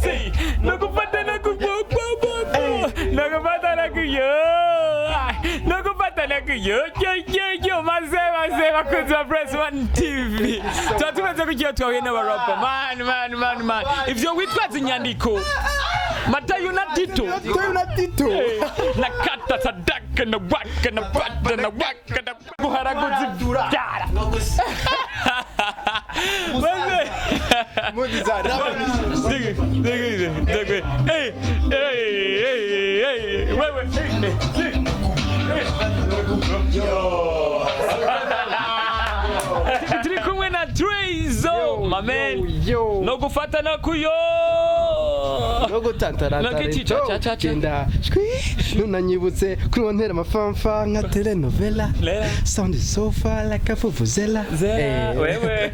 say nogufata noku nogufata noku yooh nogufata noku yooh maze bakunzi ba Press One TV twatumaze kugira twahuye n'abarapa man ivyo witwaza inyandiko Matayo na Tito nakata sadaka na waka na bata na waka na guharaguzi dara turi kumwe na Trezo my man nogufata noku yooh nogutantara genda nunanyibutse kurontera amafamfa nka telenovela sound so far like a vuvuzela wewe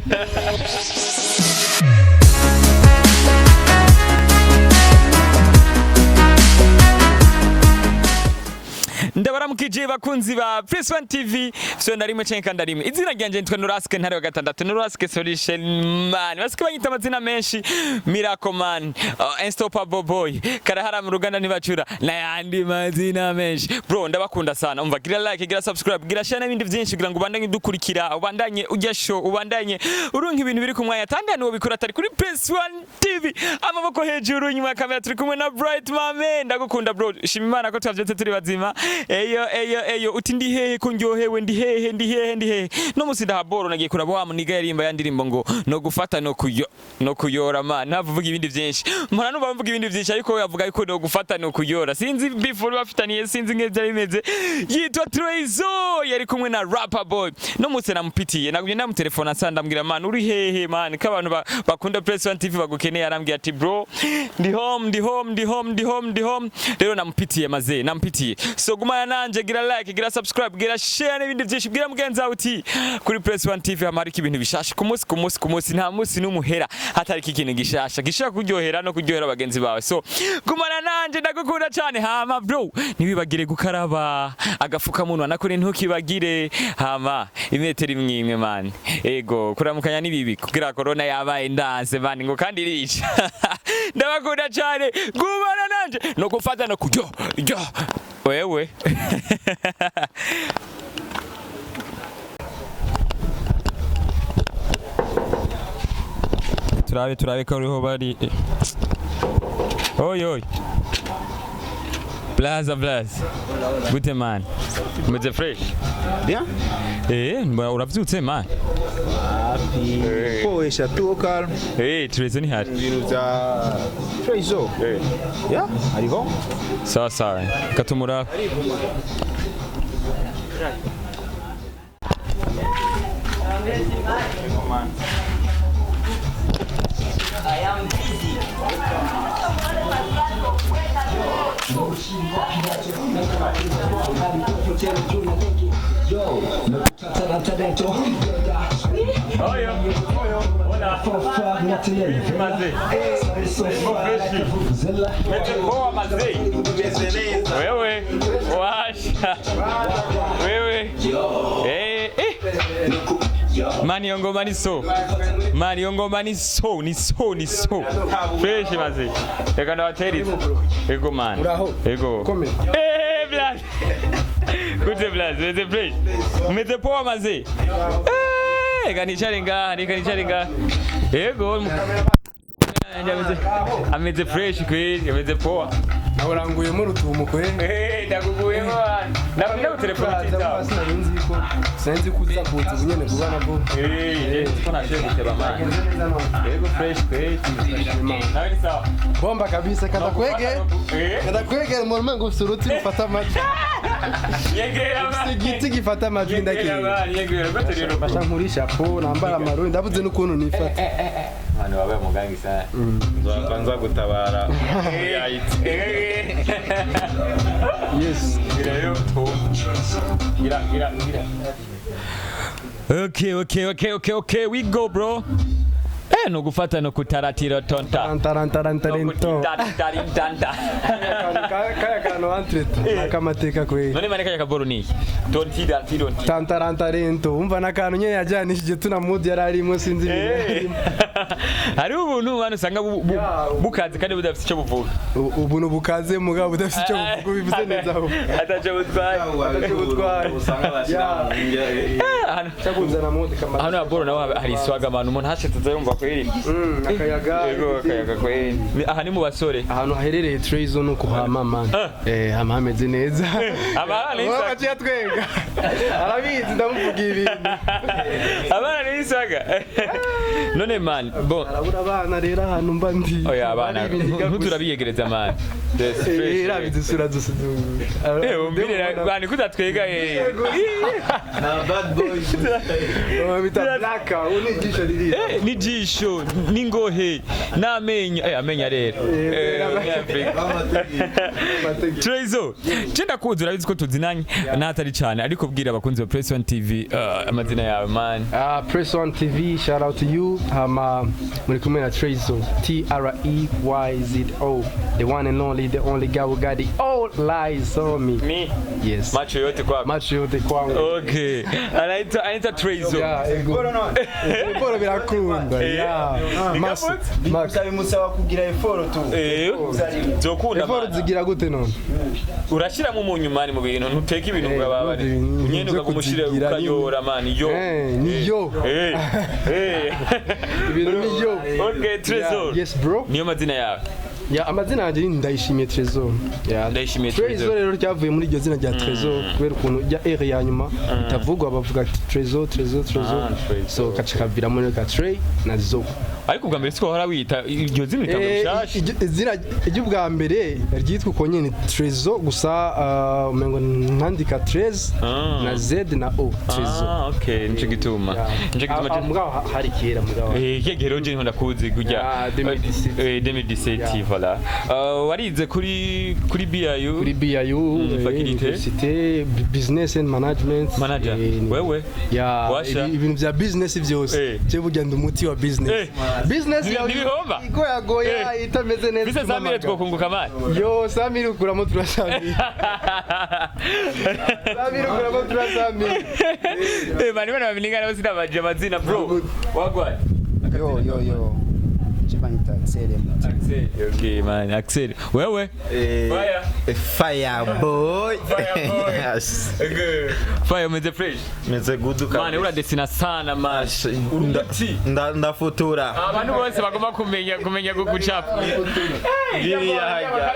ndabaramukije bakunzi ba Press One TV so ndarimwe cenka ndarimwe izina ryanje nitwa Nuraske ntare wa gatandatu Nuraske solution man basike banyita amazina menshi Miracle Man Unstoppable Boy karahara mu ruganda ntibacura na yandi mazina menshi bro ndabakunda sana umva gira like gira subscribe gira share n'ibindi byinshi kugira ngo ubandanye dukurikira ubandanye ujya show ubandanye urunka ibintu biri kumwanya tandane wo bikora atari kuri Press One TV amaboko hejuru nyuma ya kamera turi kumwe na Bright Mame ndagukunda bro shima Imana ko twavyetse turi bazima eyo uti ndi hehe ko ndyohewe ndi hehe no musida haboro nagiye kuraba wa muniga yarimba yandirimbo ngo no gufata no kuyora man navuga ibindi byinshi mpora numva mvuga ibindi byinshi ariko yavuga yuko no gufata no kuyora sinzi before bafitaniye sinzi ngeze bimeze yitwa Trezo yari kumwe na rapper boy no muse namupitiye nagumye namutelefona sanda mbwira man uri hehe man kabantu bakunda Press One TV bagukeneye arambwira ati bro ndi home rero namupitiye maze nampitiye so gumana nanje gira like gira subscribe gira share n'ibindi byinshi bwira mugenzi wawe uti kuri Press One TV hamarika ibintu bishasha ku munsi nta munsi n'umuhera hatari ikintu gishasha gishaka kuryohera no kuryohera abagenzi bawe so gumana nanje ndagukunda cyane hama bro nibibagire gukaraba agafuka munwa nakuri ntukibagire hama imetero imwe man ego kuramukanya nibibi kugira corona yabaye ndanze man ngo kandi rica ndabakunda cyane gumana nanje no gufata no kujyo wewe turabe ko uriho bari oy Blaza gute man meze fresh bien uravyutse man koesha tu calm Trezo ni hari ibintu bya Trezo ya ariho sawa katumura I am busy. Mani ngoma ni so fresh maze reka ndabateri ego man ego blaz good blaz meze fresh meze poa maze ganicharinga ego ameze fresh kweli ameze poa naranguye mu rutumu kwe ndaguguyemo ndabona telefone tita senzi kuza kuza nyene kubana bo ko nashe guteba man ego fresh kweli nawe sawa bomba kabisa kada kwege mu mango usuruti ufata amaji yegera man igiti gifata amaji ndakiri yegera baterero basha nkurisha po nambara amarundi ndabuze n'ukuntu nifata mwana wabaye mugangi sana nza gutabara yes gira okay we go bro no gufata no kutaratira tonta tarantarantarento kaya kano entrete akamateka kwe none maneka yakaboro ni tantarantarento umva nakantu nye yajanishije tuna mood yararimo sinzi hari ubuntu bana usanga bukaze kandi budafite icyo buvuga ubuntu bukaze mugabo budafite icyo buvuga bivuze neza aho ataje butwaye usanga bashyira cyakuzana mode kamara hano aboro nawe hari iswaga abantu umuntu hashetze yumva ko iri akayaga ko iri aha ni mu basore ahantu haherereye Trezo nuko hamama hama hameze neza abana baciye twenga arabizi ndamuvuga ibintu abana ni isaga none man bon arabura abana rero ahantu mba ndi oya abana ntuturabiyegereza man rabizi sura zose umbire bani kutatwega na bad boys bita blaka unijisho riri nijisho ningohe namenyo amenya rero Trezo cenda kuza urabizi ko tuzinanye natari cyane ariko bwira abakunzi ba Press One TV amazina yawe man Press One TV shout out to you muri kumwe na Trezo TREYZO the one and only the only guy who got the all lies on me yes macho yote kwangu okay anaita Trezo Eforo birakunda Max bimusaba kugira eforo tu zokunda eforo zigira gute none urashira mu munyumani mu bintu ntuteka ibintu ngababare unyene ukagumushire ukayora man yo niyo ibintu niyo okay Trezo yes bro niyo mazina yawe amazina yanjye ni Ndayishimiye Trezo Ndayishimiye Trezo rero ryavuye muri iryo zina rya Trezo kubera ukuntu rya R ya nyuma itavugwa bavuga Trezo so kaca kavira muri ka Trey na Zo ariko ubwa mbere siko hora wita iryo zina ritabashasha izina ry'ubwa mbere ryitwa uko nyene Trezo gusa umengo ntandika Trez na Z na O Trezo okay nico gituma mugabo hari kera mugabo kegero je ndakuzi kujya 2017 voilà warize kuri BIU Université Business and Management manager wewe ibintu bya business byose je burya ndumuti wa business business nibihomba igoya itameze neza bise Samire twokunguka mali yo Samire ukuramo turasamire bani bana bamilingana bose nabaje amazina bro wagwa yo Chibanyita Axel. Okay man, Axel. Wewe? Fire boy. Yes. Good. Fire meze fresh. meze good kabisa. Man, ura desina sana man. Ndafutura. Abantu bose bagomba kumenya gucapa. Giri yahaga.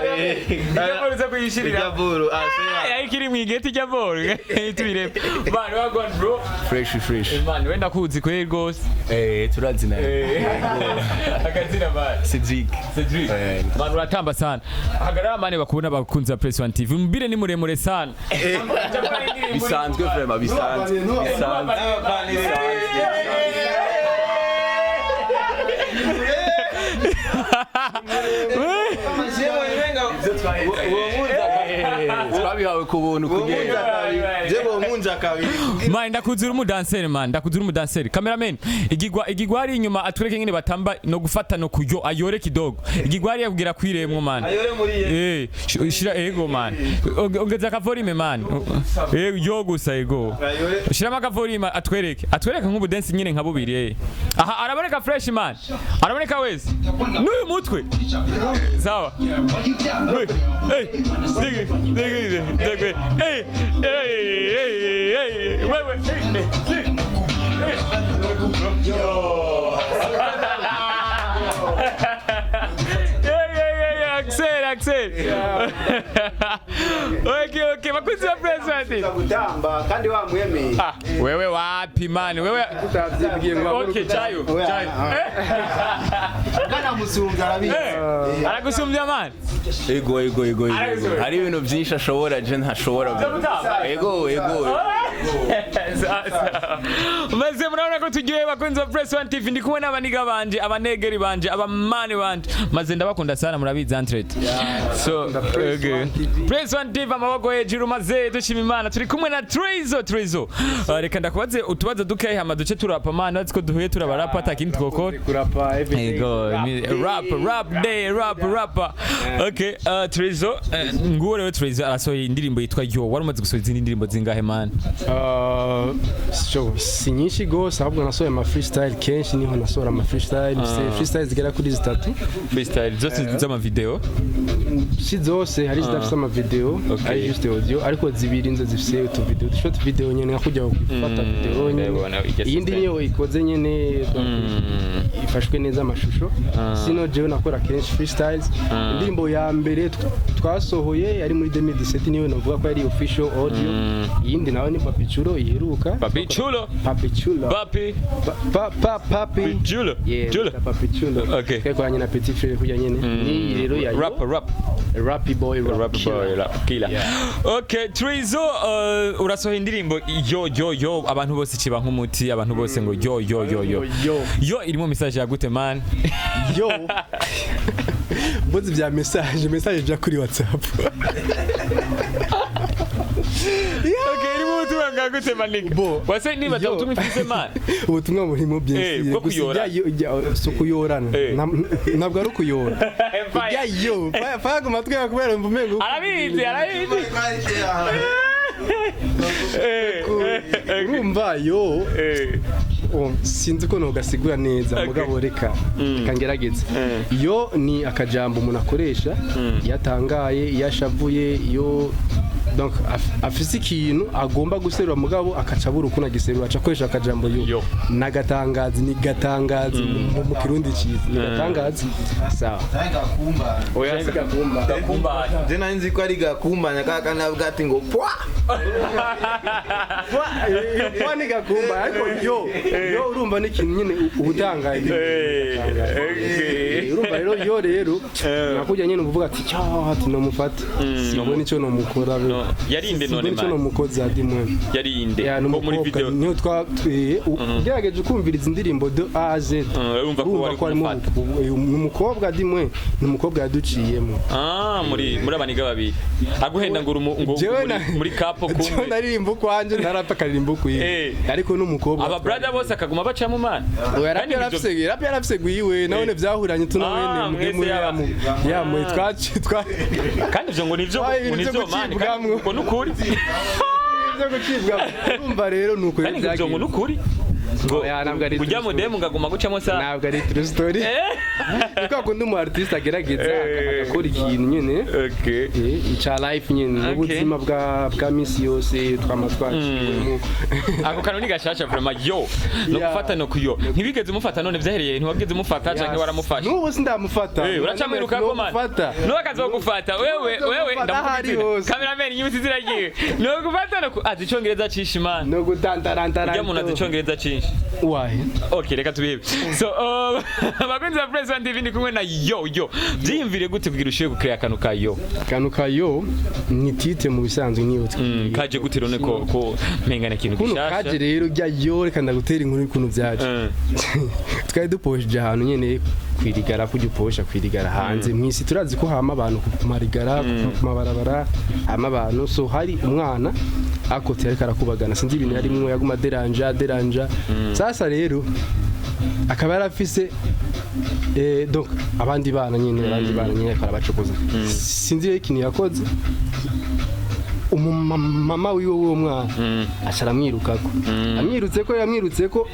Igaboro zo kuyishirira. Igaboro. Ikiri mwigeti igaboro. Tubire. Man, wagwa bro. Fresh. Man, wenda kuzi kweli gose. Turazina. Akazina man. Cedric. Man, uratamba sana. Hagarara mane bakubona bakunzi ba Press One TV. Mbire ni muremure sana. Bisanzwe vraiment bisanzwe. Twabihawe ku buntu kugenda. Jebo munja kabiri. Man, ndakuzura umudanseri man, ndakuzura umudanseri. Cameraman, igigwari inyuma atwereke ngene batamba no gufata no kuyo ayore kidogo. Igigwari yabwira kwiremwo man. Ayore muri shira ego man. Ongeza ka volume man. Yo gusa ego. Shira ka volume atwereke nk'ubu dance nyine nka bubiri aha araboneka fresh man. Araboneka wese. N'uyu mutwe. Sawa. Wewe. Axel. Okay, bakuzi ba Press One TV. Gutamba kandi wamwemeye. Wewe wapi man? Wewe utavyibwiye ngo okay, chayo. Kana musumbya arabizi. Aragusumbya man. Ego. Hari ibintu byinshi ashobora je ntashobora. Ego. Maze muraona ko tugiye bakunzi ba Press One TV ndi kumwe n'abaniga banje, abanegeri banje, abamani banje. Maze ndabakunda sana murabizi Antrete. So, okay. Press One TV amaboko hejuru maze dushima Imana turi kumwe na Trezo. Reka ndakubaze utubazo dukehe amaduce turapa man natiko duhuye turabarapa atakindi twokora. kurapa everything. Rap. Okay, Trezo nguwo rero Trezo arasohoye indirimbo yitwa Yo. Wari umaze gusohora izindi ndirimbo zingahe man? si nyinshi gose ahubwo nasohoye ama freestyle kenshi niho nasohora ama freestyle freestyle zigera kuri 3 freestyle zose z'ama video si zose hari zidafite ama video ari juste audio ariko zibiri nzo zifise utu video short video nyene nkakujya gufata video nyene iyindi niyo ikoze nyene ifashwe neza amashusho sino jewe nakora kenshi freestyles indirimbo ya mbere twasohoye yari muri 2017 niyo navuga ko yari official audio iyindi nawe ni Papi Chulo iheruka Papi Chulo Papi Chulo Papi Chulo okay kwa nyina Petit Frere kujya nyene ni rero ya Rappy boy killer okay Trizo urasohoye indirimbo yo abantu bose kiba nk'umuti abantu bose ngo yo irimo message ya gute man yo bozi bya message bya kuri WhatsApp okay irimo ubutumwa bwa gute man wase niba tumifise man ubutumwa burimo byinshi sukuyorana ntabwo ari ukuyora yo faga matwe yakubera mvumengo arabizi urumva yo sinzi ko nogasigura neza mugabo reka kangerageze yo ni akajambo umuntu akoresha yatangaye yashavuye yo donc afise ikintu agomba guserura mugabo akacabura uko nagiserura acakoresha akajambo yo nagatangazi ni gatangazi mu kirundi cyiza ni gatangazi sawa oya gakumba je nanzi ko ari gakumba nyakaka navuga ati ngo pwa pwa ni gakumba ariko yo urumva ni ikintu nyene ubutangaye urumva rero nakujya nyene uvuga ati ati no mufata sibone ico no mukora yarinde none man cyo mukozi adimwe yarinde ko muri video niyo ugerageje kumviriza indirimbo de A à Z urumva ko wari umukobwa adimwe ni umukobwa yaduciyemo muri abaniga babiri aguhenda ngo muri kapo kumwe cyo naririmbo kwanje ntarapfa karirimbo kwiwe ariko n'umukobwa aba brother bose akaguma bacamo man yarafise gwiwe none vyahuranye tunawene muri yamu kandi ivyo ngo nivyo man uko nukuri byo gucibwa urumva rero nuko byagiye ngo nukuri ngo kujya mu demo ngaguma gucamo sa ntabwo ari true story niko akundi mu artist agerageza akakora ikintu nyene okay ica life nyene ubuzima bwa misi yose twamatwaciwe ako kanoni gashasha vraiment yo no gufata no kuyo ntibigeze umufata none vyahereye ntiwageze umufata canke waramufasha nubu sindamufata uracamwiruka ko man no akazogufata wewe ndamukubise cameraman nyusi ziragiye no gufata no azi icongereza cishi man no gutantarantara ujya mu nazi icongereza cishi why okay reka tubibe so abakunzi ba Press One TV ndi kumwe na yo byiyumvire gute kugira ushiye gukrea kanuka yo ni tite mu bisanzwe niyo kaje gute rone ko mengana kintu gishasha kaje rero rya yo reka ndagutera inkuru ikuntu byaje twari dupoje ahantu nyene kwirigara kugiposha kwirigara hanze mwisi turazi ko hama abantu kumarigara kumabarabara hama abantu so hari umwana akote ariko arakubagana sinzi ibintu yarimwe yaguma deranja sasa rero akaba yarafise donc abandi bana nyene karabacokoza sinzi ikintu yakoze umumama wiwe uwo mwana acaramwirukako yamwirutse ko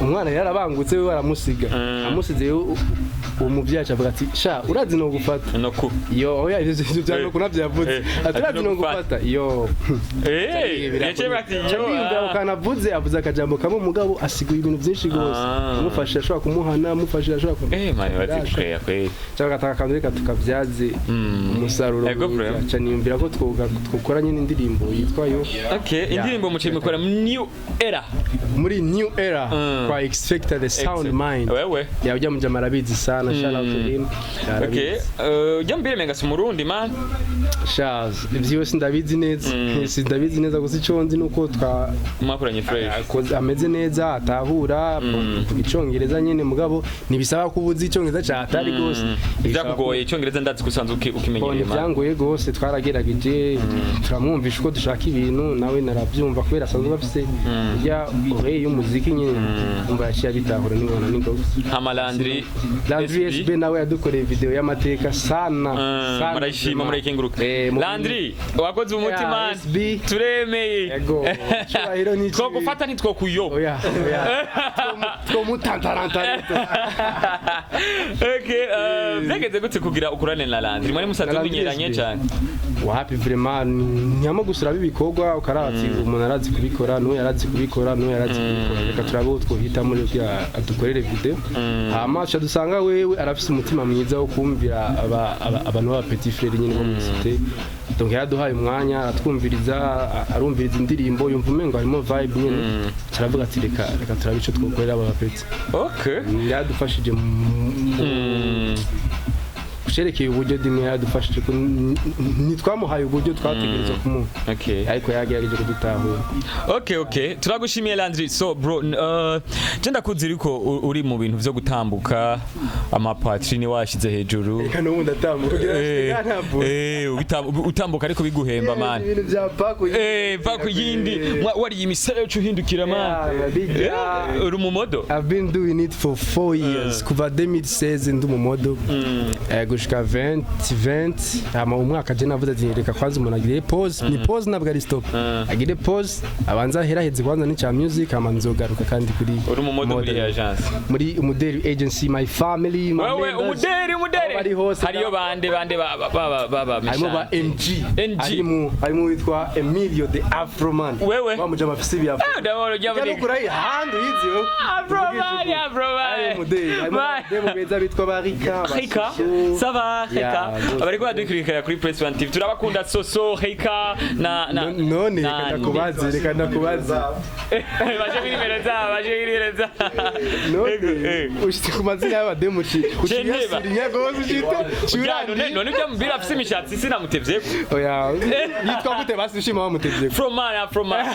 umwana yarabangutse we baramusiga amusize uwo muvyayi avuga ati sha urazi no gufata yo oya ivyo byano kunavyavuze aturazi no gufata yo yace bati yo kanavuze avuze akajambo kamwe mugabo asiguye ibintu byinshi gose amufasha ashobora kumuhana amufasha ashobora mani batsikreya kwe cyangwa ataka tukavyaze umusaruro aca niyumvira ko twokora nyine indirimbo yitwa yo indirimbo mucimwe kora muri new era kwa expect the sound mind wewe yajya mujama arabizi sana shout out to him ujya mbere menga si murundi man Charles ivyo sindabizi neza gusa ico nzi nuko mwakoranye fresh ameze neza atahura ku gicongereza nyene mugabo nibisaba kubuza icongereza cyatari gose byakugoye icongereza ndazi kusanzwe ukimenyereye man byangoye gose twaragerageje turamwumvisha uko dushaka ibintu nawe naravyumva kubera asanzwe bafise ya y'umuziki nyene umva yaciye bitahura nibona ningo amalandri Landry SB nawe yadukoreye video y'amateka sana marayishima murayikenguruka Landry wakoze umutima turemeye yego cyubahiro ni two gufata nitwo kuyoha oya two mutantarantarito okay byageze gute kugira ukurane na Landry mwari musanzwe binyeranye cyane wapi vraiment nyamo gusura bibikorwa ukarati umuntu arazi kubikora no yarazi kubikora reka turabo twohita muri adukorere video hama dusanga wewe arafise umutima mwiza wo kumvira abantu ba petit frère nyine bo mu cité donc yaraduhaye umwanya aratwumviriza arumviriza indirimbo yumva umengo harimo vibe nyine turavuga ati reka turabico twokorera aba petit okay yaradufashije sherekeye uburyo dimwe yadufashije nitwamuhaye uburyo twategerezwa kumu okay ariko yagerageje kudutahura okay turagushimiye Landry so bro genda kuzira ko uri mu bintu byo gutambuka amapatrini washize hejuru reka no ndatambuka utambuka ariko biguhemba man ibintu bya paku yindi wari imisere cyo hindukira man uri mu modo I've been doing it for 4 years kuva 2016 ndi mu modo gushika 20 ama umwaka je navuze ati reka kwanza umuntu agire pause ni pause nabwo ari stop agire pause abanza heraheze kwanza ni cha music ama nzogaruka kandi kuri uri mu modo muri agence muri umudeli agency my family wewe umudeli hariyo bande baba harimo ba MG harimo witwa Emilio the Afroman Wamujama afise bya ndabona ujya muri kuri handi yizyo Afroman umudeli harimo demo beza bitwa barika sava Heka abariko badukurikira kuri Press 1 TV turabakunda soso Heka na none reka ndakubaze baje birimereza none ushite kumazina y'abademuci ushirinya gozo ushita none byo mbira afise imishatsi sinamutevyeko oya yitwa gute basi ushima bamutevyeko from man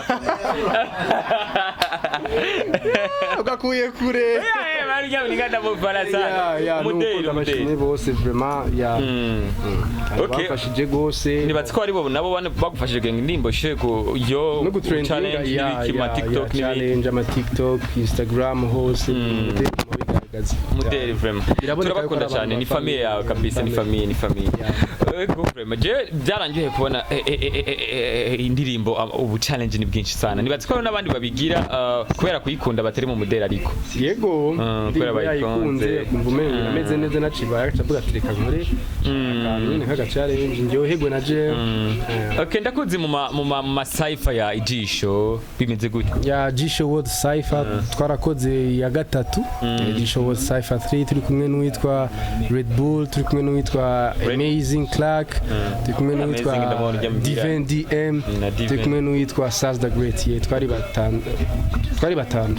ugakuye kure bari ngada mu barasa umudeli bose vraiment ya bafashije gose nibatse ko ari bo nabo bagufashije indirimbo sheko yo no challenge y'ikima TikTok challenge ama TikTok Instagram hose mudeli vraiment turabakunda cyane ni famille yawe kabisa ni famille ego vraiment je byarangiye kubona indirimbo ubu challenge ni bwinshi sana nibatse ko n'abandi babigira kubera kuyikunda batari mu mudeli ariko yego kubera bayikunze kumvumenye ameze neza naciba yacavuga ati reka nkore akantu nyine kaga challenge njyohegwe na je okay ndakuzi mu ma cypher ya ijisho bimeze gute ya jisho world cypher twarakoze ya gatatu jisho world cypher 3 turi kumwe n'uwitwa Red Bull turi kumwe n'uwitwa Amazing Clark turi kumwe n'uwitwa Divine DM turi kumwe n'uwitwa Saz the Great twari batanu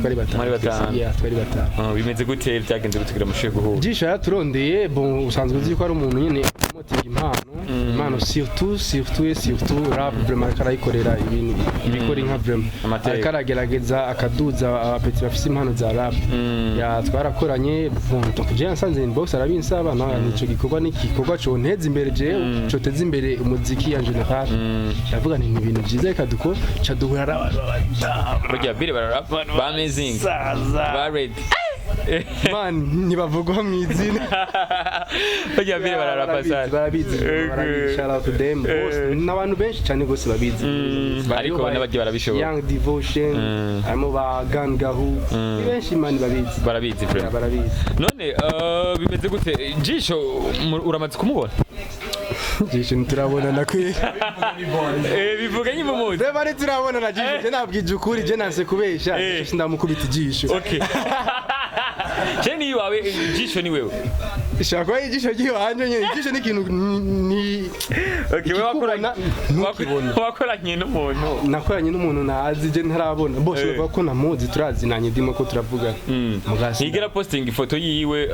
bimeze gute byagenze gutugira mushe guhura jisho yaturondeye bon usanzwe uzi ko ari umuntu nyene motinga impano surtout rap vraiment karayikorera ibintu ibikora inka vraiment akaragerageza akaduza abapeti bafise impano za rap ya twarakoranye bon donc je nsanze inbox arabinsaba nico gikorwa n'igikorwa cyo nteza imbere je cyo teza imbere umuziki en general ndavuga ni ibintu byiza kaduko caduhura burya bire bararap ba amazing ba red man nibavugwa mu izina burya bire bararapa sana barabizi shout out to them n'abantu benshi cyane gose babizi ariko n'abagiye barabishobora Young Devotion arimo ba Gangahu benshi man barabizi none bimeze gute jisho uramaze kumubona jisho turabona nakwe bivuga nyine mu reba ni turabona na jisho je nabwije ukuri je nanse kubesha jisho ndamukubita jisho okay Cheni wawe jisho ni wewe ishakwa ijisho giwanje nyene ijisho ni kintu ni okay wakoranye n'umuntu nakoranye n'umuntu nazi je ntarabona bose bavuga ko namuzi turazinanye ndimo ko turavuga mugasi nigera posting ifoto yiwe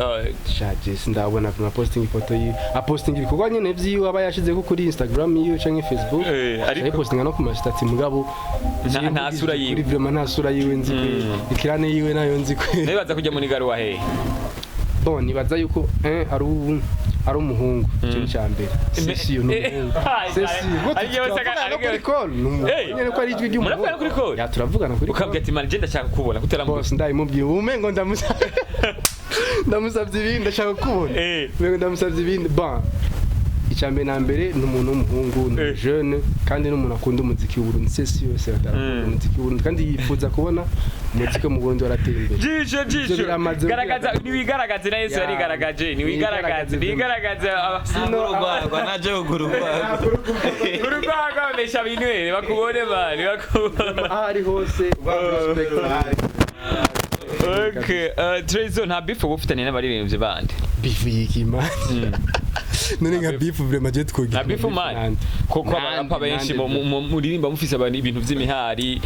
shaje sindabona kuma posting ifoto yiwe posting ibikorwa nyene vyiwe aba yashize ko kuri Instagram yiwe canke Facebook ariko postinga no kuma status mugabo nta sura yiwe vraiment nta sura yiwe nzi ikirane yiwe nayo nzi ko nebaza kujya muri garu wahe bon nibaza yuko ari umuhungu cyo cyambere sesiyo n'umuhungu nyene ko ari ijwi ry'umuhungu murapfa kuri call ya turavugana kuri ukabwira ati man je ndashaka kubona kutera boss ndayimubwiye umengo ndamusa ndamusabye ibindi ndashaka kubona mbega ndamusabye ibindi ba icambe na mbere n'umuntu w'umuhungu ni jeune kandi n'umuntu akunda umuziki w'Uburundi sesi yose atarakunda umuziki w'Uburundi kandi yifuza kubona umuziki mu Burundi waratera imbere jisho garagaza niwigaragaze na Yesu yarigaragaje niwigaragaze urugwagwa naje urugwagwa besha binwe bakubone bari bakubona ahari hose respect. Okay, Trezo nta beef ufitanye n'abaririmbyi bandi. Beef y'ikimani. None nka beef vraiment je twogira. Na beef man. Koko abarapa benshi muririmba mufise ibintu vy'imihari.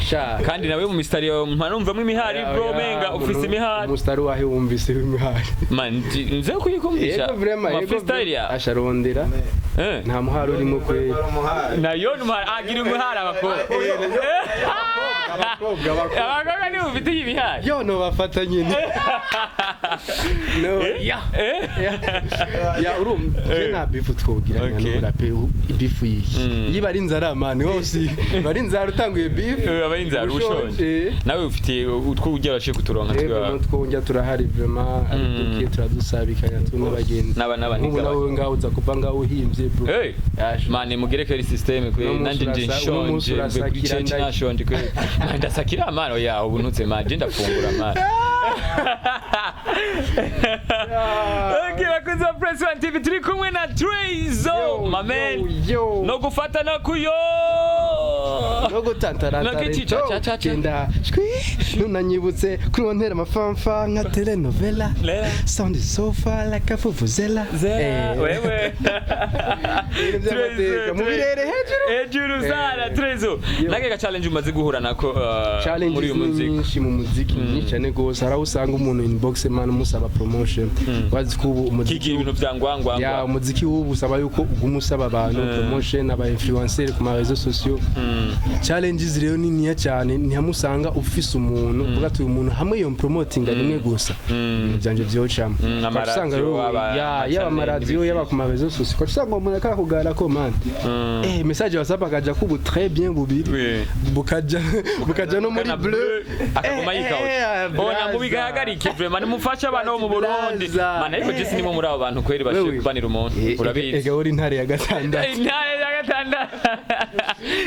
Kandi nawe mu mistari mpanumvamo imihari bro menga ufise imihari. Mustari wahe wumvise imihari. Man nze kuyikumbisha. Ma freestyle ya. Asharondera. Nta muhari urimo kwe. Nayo agira umuhari abakobwa. Abakobwa ni ufite imihari. Yo no bafata nyine. No. Ya urum na beef twogira n'ura pe beef yiki. Yiba ari nzara man hose. Bari nzara utanguye beef. Abari nzara ushonje. Nawe ufite utwo ujya bashe kuturonka twa. Utwo ujya turahari vraiment ariko turadusabikanya n'abagenzi. N'abaniga. Nawe ngaho uza kuva ngaho uhimbye bro. Mane mugireke ari system kwe nanje nshonje change nashonje kwe. Ndasakira mano ya ubu ntutse maje ndafungura mano. Okay, bakunze Press One TV turi kumwe na Trezo, my man. Nogufata noku yoooh. Nogutantara chenda. Nunanyibutse kurontera amafamfa nka telenovela. Sound is so far like a fufuzela. Wewe. Mubirere hejuru sana Trezo. Nake ka challenge umaze guhura nako muri uyu muziki. Mu muziki cyane gose arawusanga umuntu inbox man musaba promotion. Wazi ko umuziki ibintu byangwangwa. Ya umuziki w'ubu usaba yuko ugumusaba abantu promotion aba influencer ku ma réseaux sociaux. Challenges rero ni niya cyane ntiyamusanga ufise umuntu uvuga tuyu umuntu hamwe yo promoting rimwe gusa. Byanje byocamo. Usanga ya amaradio yaba ku ma réseaux sociaux. Ko usanga umuntu akakugara ko man. Message WhatsApp akaja kubu très bien bubiri. Bukaja no muri bleu. Akaguma yikaho. Bona mubigahagarike vraiment mufasha abantu bo mu Burundi. Mana ariko je sinimo muri abo bantu kweri bashe kubanira umuntu. Urabizi. Ega uri ntare ya gatandatu. Intare ya gatandatu.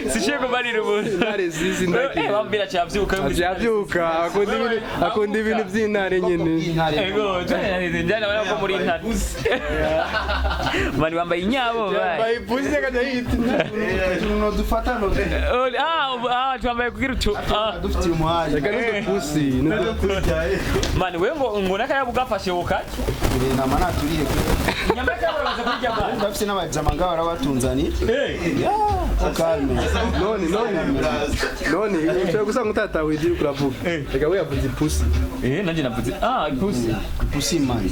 Sishe kubanira umuntu. Intare zizi ndaki. Bambira cyavyuka yavyuka akunda ibintu by'intare nyene. Ego njana bana ko muri intare. Mani bambaye inyabo bayi. Bambaye pusi kaja hiti. Nogufata noku. Twambaye kugira utu. Dufite umuhari. Ega no pusi. Mani we ngo naka yabugafashe wokati. Nama naturiye. Nyamaka baraza kurya mani. Bafite n'abajama ngaho arabatunzani. Kalme. None ushaka gusanga utatawe igihe kuravuga. Ega we yavuze pusi. Nanje navuze pusi. Pusi man.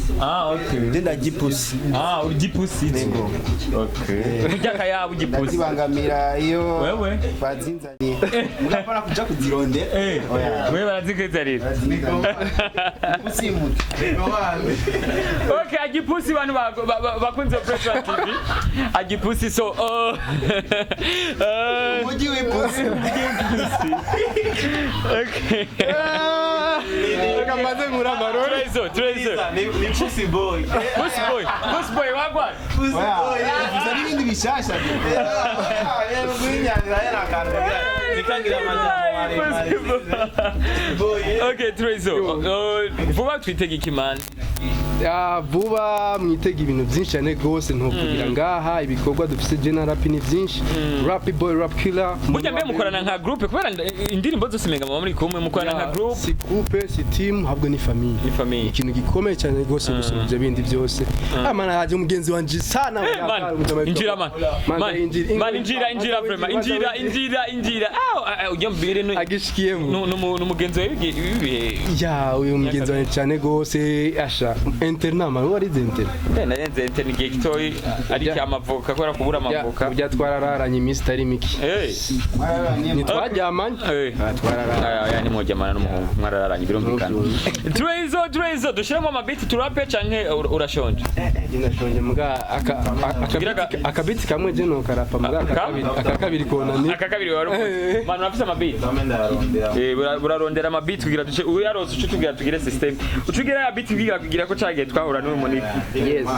Okay. Ndenda gipusi. Ugipusi. Nego. Okay. Mujya kayabu gipusi. Zibangamira iyo wewe bazinzanye. Mugapana kuja kuzironde. Wewe barazikizarira. Pusi mutu. Okay, agipusi bantu bakunze Press One TV. Agipusi so Muji w'ipusi. Okay. Kamaze ngura marore. Trezo. Ni pusi boy. Pussy boy wagwa. Pusi boy. Uzani ibindi bishasha. Okay, Trezo. Vuba twitege ikimani. Vuba mwitega ibintu byinshi cyane gose ntukugira ngaha ibikorwa dufise General Rap ni byinshi. Rap boy rap killer. Burya mbe mukorana nka group kubera indirimbo zose menga muri kumwe mukorana nka group. Si groupe si team habwo ni famille. Ni famille. Ikintu gikomeye cyane gose gusumvya bindi byose. Amana haje umugenzi wanje sana. Injira man. Man injira vraiment. Injira. Ujya mbere no agishikiyemo. No mugenzi wawe ya uyu mugenzi wanje cyane gose asha internama wari zenter narenze interne igihe gitoyi ariko amavuka kubera kubura amavuka burya twarararanye iminsi itari miki ntitwajyamanye twarararanye ni mujyamana n'umuhungu mwarararanye birumvikana Trezo dushiremo amabiti turape canke urashonje ndashonje muga akabiti kamwe je no karapa muga akakabiri konani akakabiri wari manu afise amabiti burarondera amabiti kugira duce uyaroze uco tugira tugire system ucugira ya biti kugira ko cagiye twahura n'uyu muniki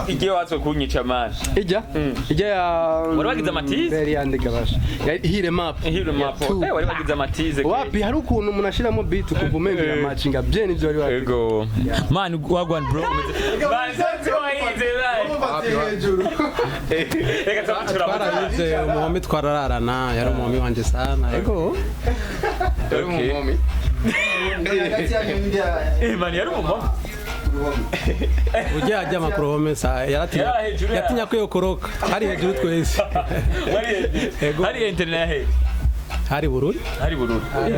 igiye watso kunyica man ijya ya wari wagize amatize yari yandika basha hire map wari wagize amatize wapi hari ukuntu umuntu ashiramo beat ukumva umenga matchinga bye nivyo wari wapi ego man wagwan bro man twayize hejuru reka twarayize umuhome twarararana yari umuhome wanje sana ego okay man yari umuhome ujya ajya makrohome sa yatinya ko yokoroka hari hejuru twese hari internet hari bururi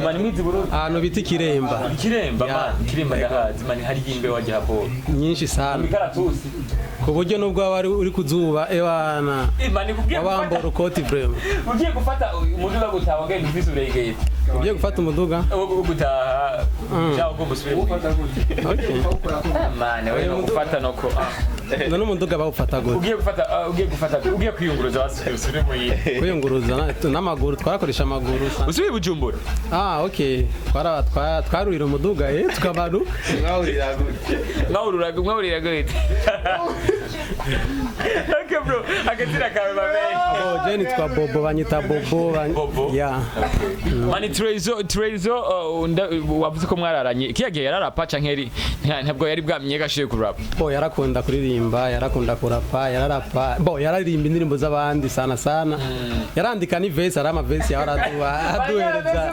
mani mwizi bururi ahantu bita ikiremba ndahazi mani hari yimbe wajya hapo nyinshi sana ku buryo nubwo wari uri kuzuba ewana wabambora ukoti vrema ugiye gufata umuduga gutaha ngende ufise uregate ugiye gufata umuduga gutaha cyangwa ugomba usubire okay mani wewe no gufata noko none umuduga bawufata gute ugiye kwiyunguruza wasubire mu yihe kwiyunguruza n'amaguru twakoresha amaguru usubiye Bujumbura okay twarurira umuduga tukabaru mwahurira gute okay bro akatira kawe babe Jenny twa Bobo banyita Bobo yeah mani Trezo wavuze ko mwararanye kiyagiye yararapa cankeri ntabwo yari bwamenye gashiye kurapa yarakunda kuririmba yarakunda kurapa yararapa yararimba indirimbo z'abandi sana yarandika ni verse arama verse aduhereza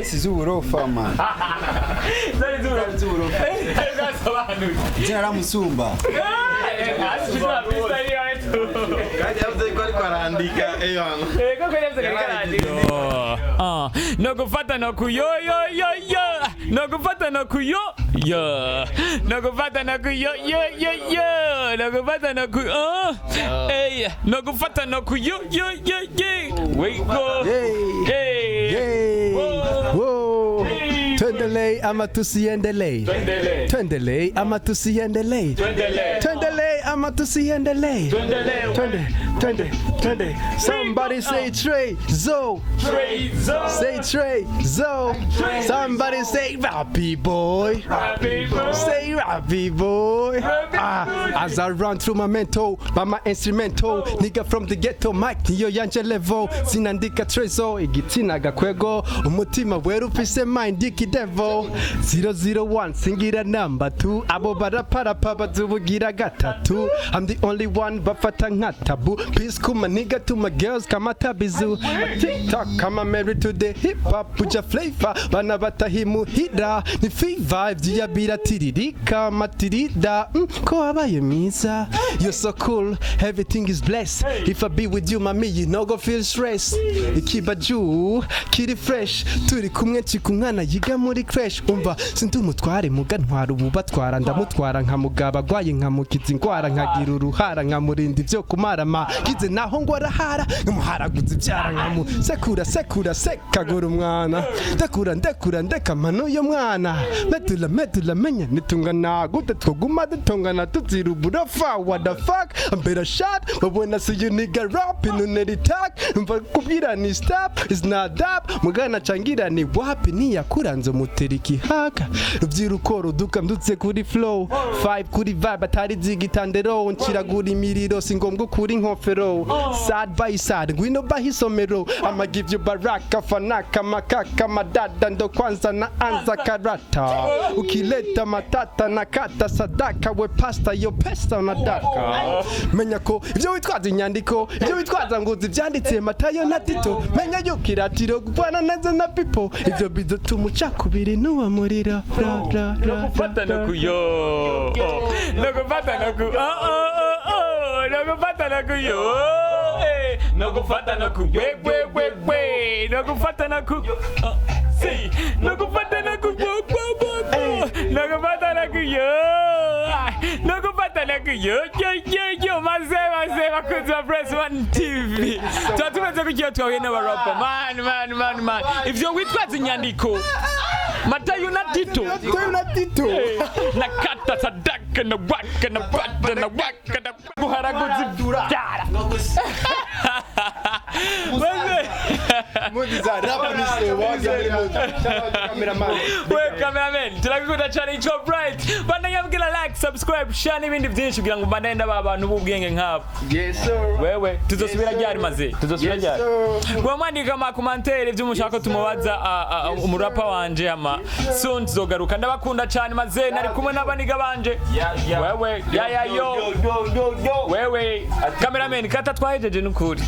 Sizuburofa man. Jina la Musumba. Nogufata noku yo Nogufata noku yo Nogufata noku yo Nogufata noku hey Nogufata noku yo wait go hey whoa Twendelei ama tusiendelee Twendelei ama tusiendelee Twendelei ama tusiendelee Twende somebody say Trezo say Trezo somebody say Rappy boy say Rappy boy as I run through my mental by my instrumental nigga from the ghetto mic niyo yanje level sinandika Trezo igitina gakwego umutima wera ufise mind devil 001 singira number 2 abo baraparapa bazubugira gatatu I'm the only one bafata nka tabu peace kuma nigga to my girls kama tabizu TikTok kama married to the hip hop puja flavor bana batahimu hida ni fever vya biratiririka matirida ko abaye mwiza you're so cool everything is blessed if I be with you mami you no go feel stress ikiba juu kiri fresh turi kumwe cikumwana yiga muri crash umva sindu mutware muga ntwara ububatwara ndamutwara nka mugaba gwaye nka mukizi ngwara nkagira uruhara nka murindi byo kumarama kize naho ngo arahara nkamuharaguza ibyara nkamu sekura sekagura umwana ndekura ndekamano yo mwana medula menya nitungana gute twoguma dutongana tuzira uburofa what the fuck I'm better shot but when I see you nigga rap in the attack umva kubwira ni stop is not that mugana changira ni wapi ni yakuranze muteriki haka rubyiruko ruduka ndutse kuri flow 5 kuri vibe atari zigitandero nshiragura imiriro singombwa kuri nkofero side by side ngwino bahisomero I'ma give you baraka fanaka makaka madada ndo kwanza na anza karata ukileta matata na kata sadaka we pasta yo pesta unadaka menya ko ivyo witwaza inyandiko ivyo witwaza nguzi vyanditse matayo na tito menya yukiratiro gupana neza na people ivyo bizotumuca kubiri nuwa murira Nogufata noku yo Nogufata noku Nogufata noku yo Nogufata noku Nogufata noku say nogufata noku nogufata noku yooh nogufata noku yooh maze bakunzi ba Press One TV twatumeze kugiye twahuye n'abarapa man ivyo witwaza inyandiko Matayo na Tito nakata sadaka na waka na bata na waka na guharaguzi dara Mudiza rapa ni waje muri cameraman. We cameraman turakunda cyane ico bright bana yabwira like subscribe share n'ibindi byinshi kugira ngo mbandende abantu b'ubwenge nkabo. Yes sir. Wewe tuzosubira ryari maze tuzosubira ryari wamwandika ama commentaire by'umushaka tumubaza umurapa wanje ama soon zogaruka ndabakunda cyane maze nari kumwe n'abaniga banje wewe yo wewe cameraman kata twahejeje n'ukuri